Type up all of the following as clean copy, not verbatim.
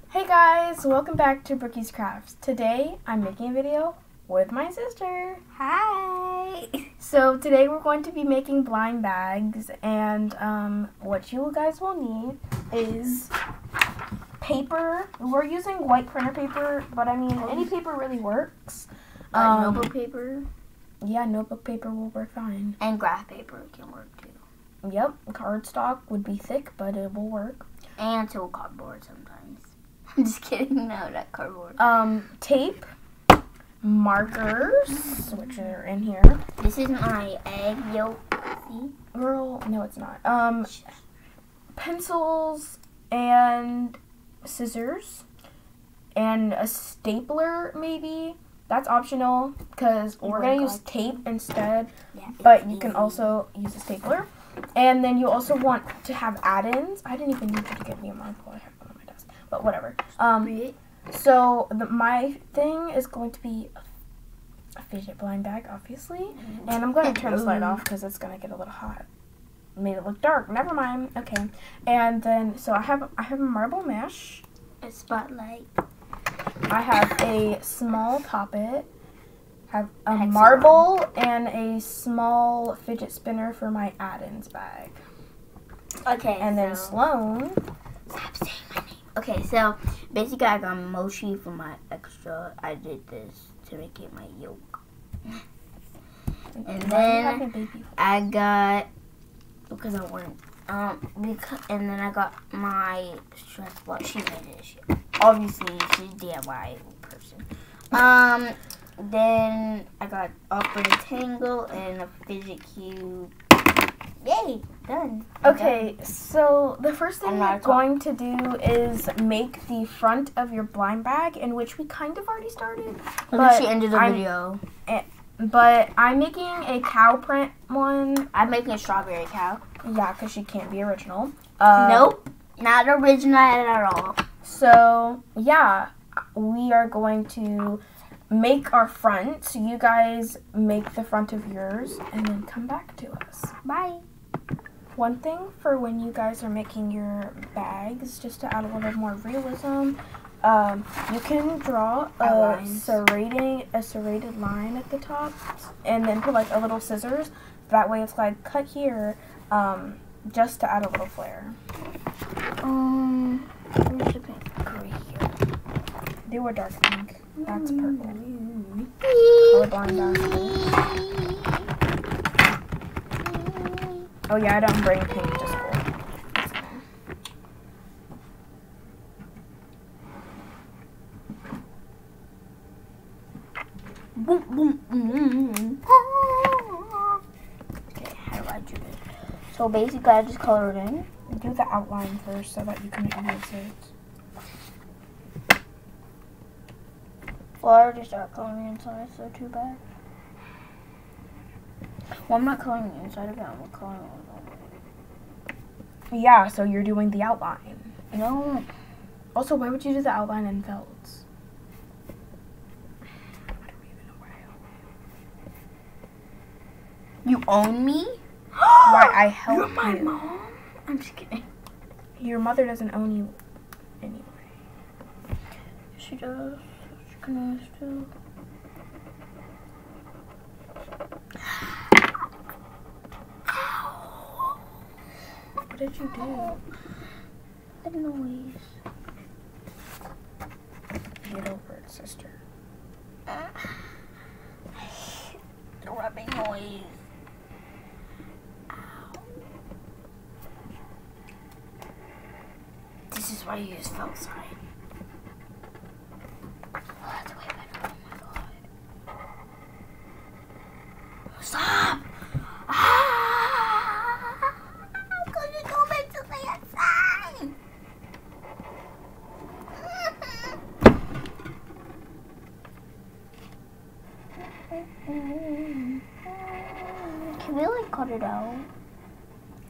Hey guys, welcome back to Brookie's Crafts. Today I'm making a video with my sister. Hi! So today we're going to be making blind bags, and what you guys will need is paper. We're using white printer paper, but I mean any paper really works. Notebook paper? Yeah, notebook paper will work fine. And graph paper can work too. Yep, cardstock would be thick, but it will work. And so cardboard sometimes. I'm just kidding, no, not cardboard. Tape, markers, which are in here. This is my egg yolk, see? Girl, no it's not. Pencils and scissors and a stapler maybe. That's optional because we're going to use tape instead, but you can also use a stapler. And then you also want to have add-ins. I didn't even need you to get me a marble. I have one on my desk, but whatever. So my thing is going to be a fidget blind bag, obviously. And I'm going to turn this light off because it's going to get a little hot. Made it look dark. Never mind. Okay. And then, so I have a marble mesh. A spotlight. I have a small poppet. Have a marble and a small fidget spinner for my add-ins bag. Okay. And then Sloan. Stop saying my name. Okay, so basically I got mochi for my extra. I did this to make it my yolk. And then I got, because I wanted, and then I got my stress ball. She made it. Obviously, she's a DIY person. Then I got a rectangle and a fidget cube. Yay, done. Okay, so the first thing we're going to do is make the front of your blind bag, in which we kind of already started. But she ended the video. But I'm making a cow print one. I'm making a strawberry cow. Yeah, because she can't be original. Nope, not original at all. So, yeah, we are going to make our front. So you guys make the front of yours and then come back to us. Bye. One thing for when you guys are making your bags, just to add a little more realism, you can draw a serrated line at the top and then put like a little scissors. That way it's like cut here, just to add a little flair. Where's the pink? Right here. Do a dark pink. That's purple. Colorblind bastard. Oh yeah, I don't bring pink to school. Boom, boom, Okay, how do I do this? So basically, I just color it in. Do the outline first so that you can erase it. Well, I already started coloring inside, so too bad. Well, I'm not coloring the inside of it, I'm coloring it. Yeah, so you're doing the outline. No. Also, why would you do the outline in felts? I don't even know why I You own me? Why I help You're my you. mom? I'm just kidding. Your mother doesn't own you anyway. She does. She can always do. What did you do? The noise. Get over it, sister. The rubbing noise. This is why you use felt side. Oh, that's way better. Oh my god. Stop! I'm gonna go back to the outside. Can we like cut it out?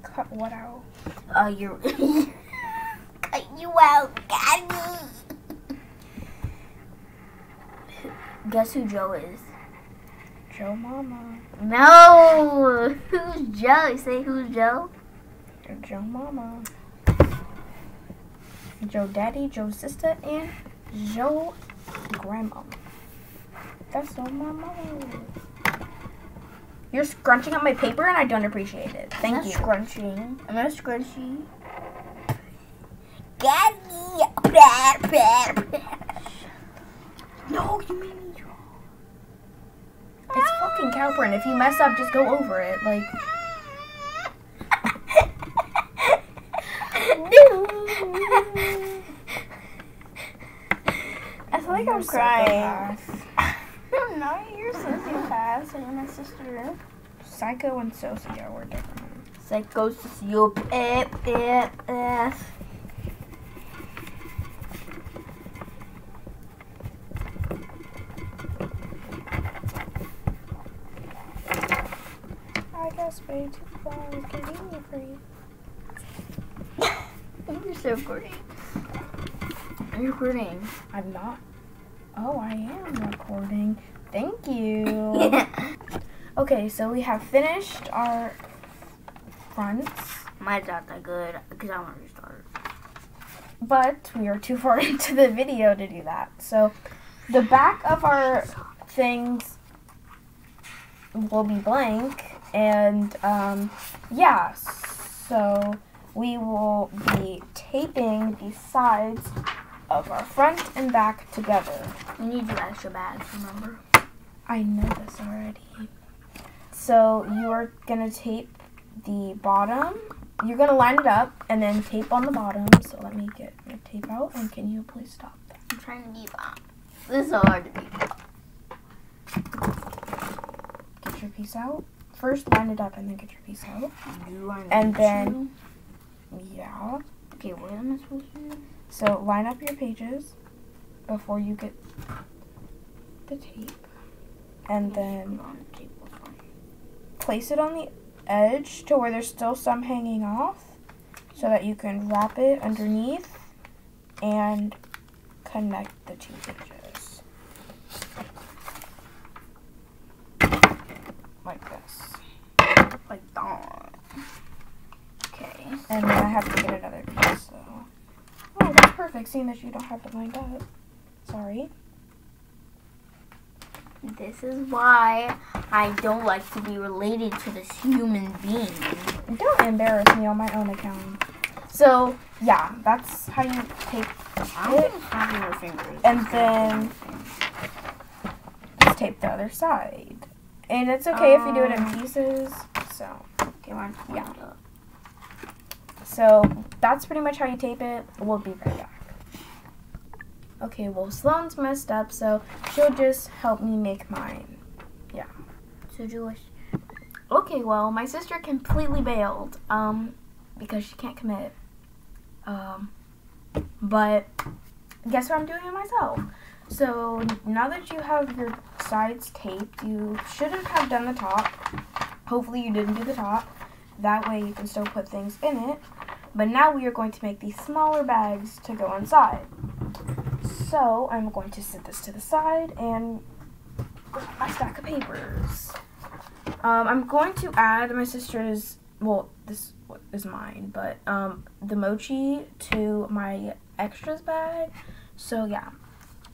Cut what out? You're cut you out, Daddy. Guess who Joe is? Joe Mama. No! Who's Joe? Say who's Joe? Joe Mama. Joe Daddy, Joe Sister, and Joe Grandma. That's so my mom. You're scrunching up my paper and I don't appreciate it. Thank you. Scrunching. I'm not scrunchy. No, you made me draw. It's fucking cow print. If you mess up, just go over it. Like. I feel like I'm crying. No, you're sociopath, and you're my sister. Psycho and socio were different. Psycho, sociopath. I guess way too far is convenient for you. You're so pretty. Are you recording? I'm not. Oh, I am recording. Thank you. Okay, so we have finished our fronts. Mine's not that good because I want to restart. But we are too far into the video to do that. So the back of our things will be blank. And yeah, so we will be taping the sides of our front and back together. We need your extra bags, remember? I know this already. So you are gonna tape the bottom. You're gonna line it up and then tape on the bottom. So let me get your tape out, and can you please stop that? I'm trying to keep up. This is so hard to keep up. Get your piece out. First line it up and then get your piece out. And then, yeah. Okay, what am I supposed to do? So line up your pages before you get the tape. And then place it on the edge to where there's still some hanging off so that you can wrap it underneath and connect the two pages. Like this. Like that. Okay. And then I have to get another piece, so. Oh, that's perfect, seeing that you don't have it lined up. Sorry. This is why I don't like to be related to this human being. Don't embarrass me on my own account. So, yeah, that's how you tape it. Your fingers. And then just tape the other side. And it's okay if you do it in pieces. So, okay, yeah. So, that's pretty much how you tape it. We'll be right back. Okay, well, Sloane's messed up, so she'll just help me make mine. Yeah. So Jewish. Okay, well, my sister completely bailed, because she can't commit. But guess what I'm doing it myself. So now that you have your sides taped, you shouldn't have done the top. Hopefully you didn't do the top. That way you can still put things in it. But now we are going to make these smaller bags to go inside. So I'm going to set this to the side and grab my stack of papers. I'm going to add my sister's, well, this is mine, but the mochi to my extras bag. So yeah.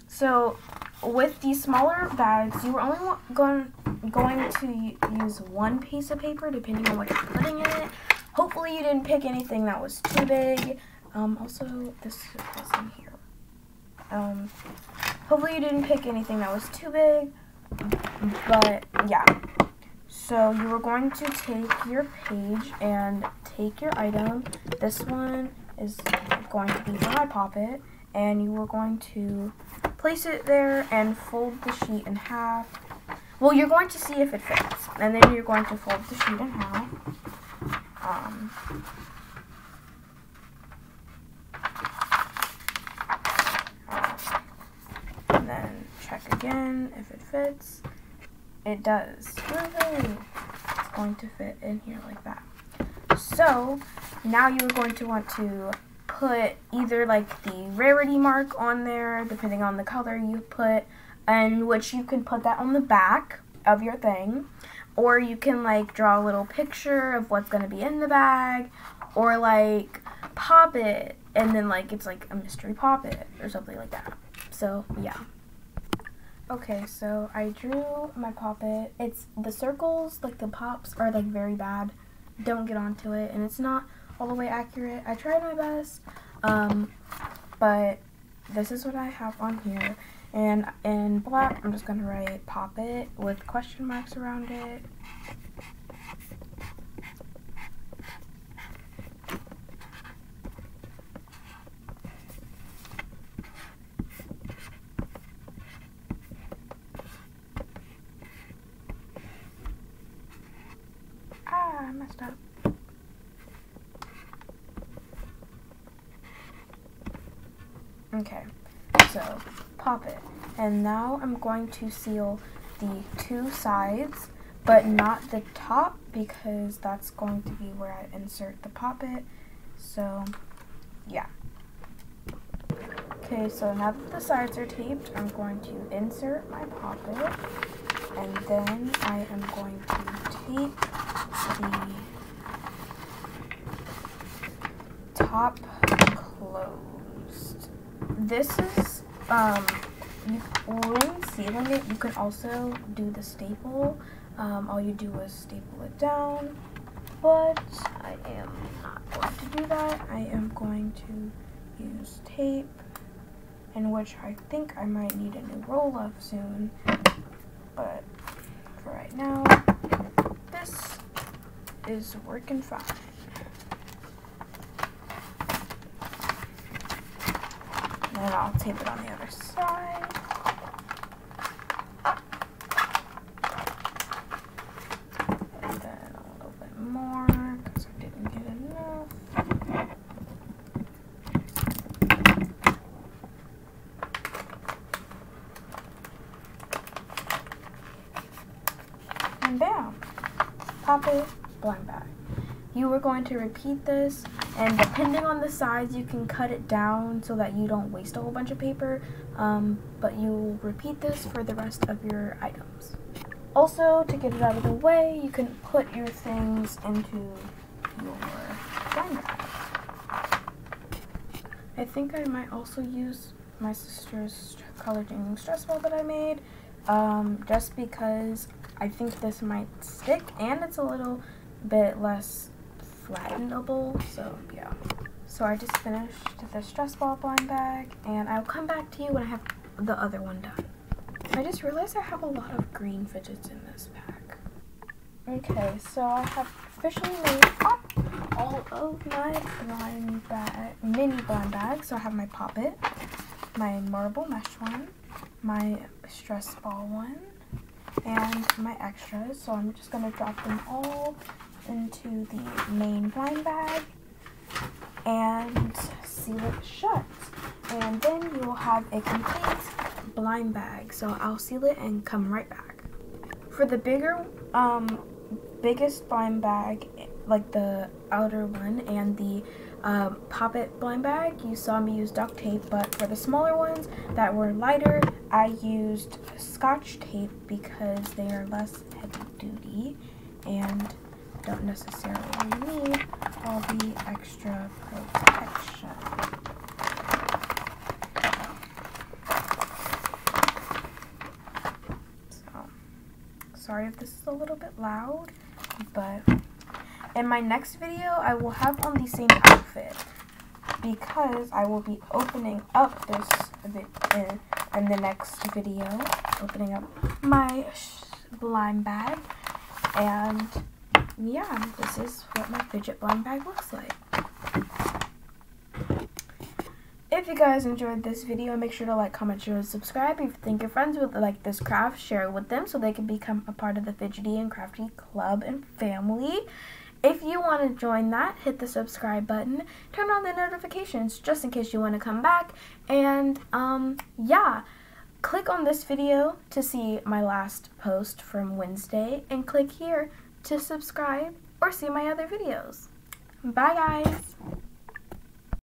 So with these smaller bags, you were only going to use one piece of paper depending on what you're putting in it. Hopefully you didn't pick anything that was too big. Also, this is in here. Hopefully you didn't pick anything that was too big, but yeah. So you were going to take your page and take your item. This one is going to be for my poppet, and you were going to place it there and fold the sheet in half. Well, you're going to see if it fits, and then you're going to fold the sheet in half. And then check again if it fits. It does. Woohoo! It's going to fit in here like that. So now you're going to want to put either like the rarity mark on there, depending on the color you put, and which you can put that on the back of your thing, or you can like draw a little picture of what's going to be in the bag, or like pop it and then like it's like a mystery Poppet or something like that. So yeah. Okay, so I drew my Poppet. It's the circles, like the pops are like very bad. Don't get onto it, and it's not all the way accurate. I tried my best, but this is what I have on here. And in black, I'm just gonna write Poppet with question marks around it. I messed up. Okay, so Poppet. And now I'm going to seal the 2 sides, but not the top, because that's going to be where I insert the Poppet. So, yeah. Okay, so now that the sides are taped, I'm going to insert my Poppet, and then I am going to tape the top closed. This is, when sealing it, you can also do the staple. All you do is staple it down, but I am not going to do that. I am going to use tape, in which I think I might need a new roll of soon, but for right now, this is working fine. And I'll tape it on the other side. And then a little bit more, because I didn't get enough. And bam! Poppet blind bag. You are going to repeat this, and depending on the size, you can cut it down so that you don't waste a whole bunch of paper, but you'll repeat this for the rest of your items. Also, to get it out of the way, you can put your things into your blind bag. I think I might also use my sister's coloring stress ball that I made, just because I think this might stick, and it's a little bit less flattenable, so yeah. So I just finished the stress ball blind bag, and I'll come back to you when I have the other one done. I just realized I have a lot of green fidgets in this pack. Okay, so I have officially made all of my mini blind bags. So I have my Poppet, my marble mesh one, my stress ball one, and my extras. So I'm just going to drop them all into the main blind bag and seal it shut. And then you will have a complete blind bag. So I'll seal it and come right back. For the biggest blind bag, like the outer one, and the Poppet blind bag, you saw me use duct tape, but for the smaller ones that were lighter, I used Scotch tape because they are less heavy duty and don't necessarily need all the extra protection. So, sorry if this is a little bit loud, but in my next video, I will have on the same outfit because I will be opening up this in the next video, opening up my blind bag, and yeah, this is what my fidget blind bag looks like. If you guys enjoyed this video, make sure to like, comment, share, and subscribe. If you think your friends would like this craft, share it with them so they can become a part of the Fidgety and Crafty club and family. If you want to join that, hit the subscribe button, turn on the notifications just in case you want to come back, and yeah, click on this video to see my last post from Wednesday, and click here to subscribe or see my other videos. Bye guys!